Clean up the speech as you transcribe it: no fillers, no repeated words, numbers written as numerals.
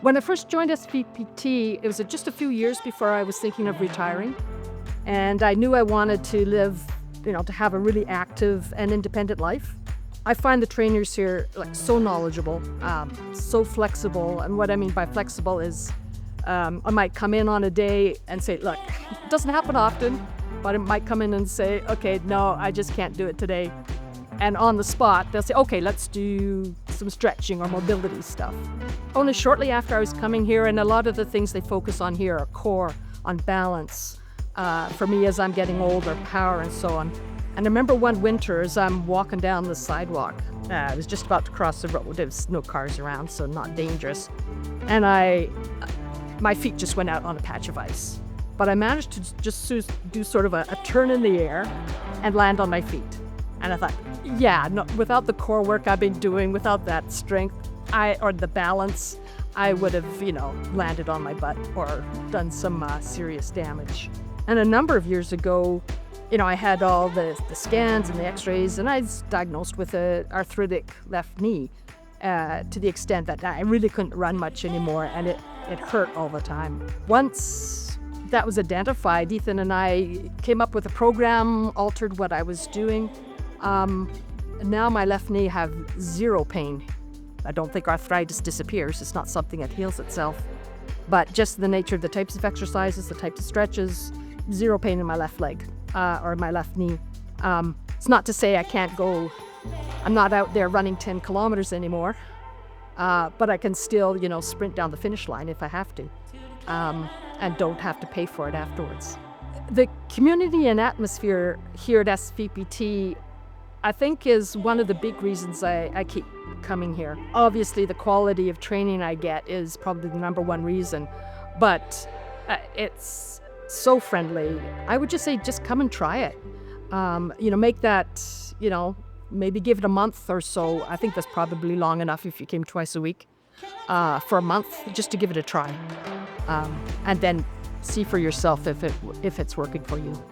When I first joined SVPT, it was just a few years before I was thinking of retiring. And I knew I wanted to live, to have a really active and independent life. I find the trainers here so knowledgeable, so flexible. And what I mean by flexible is I might come in on a day and say, look, it doesn't happen often, but it might come in and say, okay, no, I just can't do it today. And on the spot, they'll say, okay, let's do some stretching or mobility stuff. Only shortly after I was coming here, and a lot of the things they focus on here are core, on balance. For me, as I'm getting older, power and so on. And I remember one winter as I'm walking down the sidewalk, I was just about to cross the road. There was no cars around, so not dangerous. And my feet just went out on a patch of ice. But I managed to just do sort of a turn in the air and land on my feet. And I thought, without the core work I've been doing, without that strength, or the balance, I would have, landed on my butt or done some serious damage. And a number of years ago, I had all the scans and the x-rays, and I was diagnosed with an arthritic left knee to the extent that I really couldn't run much anymore, and it hurt all the time. Once that was identified, Ethan and I came up with a program, altered what I was doing. Now my left knee have zero pain. I don't think arthritis disappears. It's not something that heals itself. But just the nature of the types of exercises, the types of stretches, zero pain in my left leg or my left knee. It's not to say I can't go, I'm not out there running 10 kilometers anymore, but I can still, sprint down the finish line if I have to, and don't have to pay for it afterwards. The community and atmosphere here at SVPT, I think, is one of the big reasons I keep coming here. Obviously, the quality of training I get is probably the number one reason, but it's so friendly. I would just say, just come and try it. Make that, maybe give it a month or so. I think that's probably long enough if you came twice a week for a month, just to give it a try. And then see for yourself if it's working for you.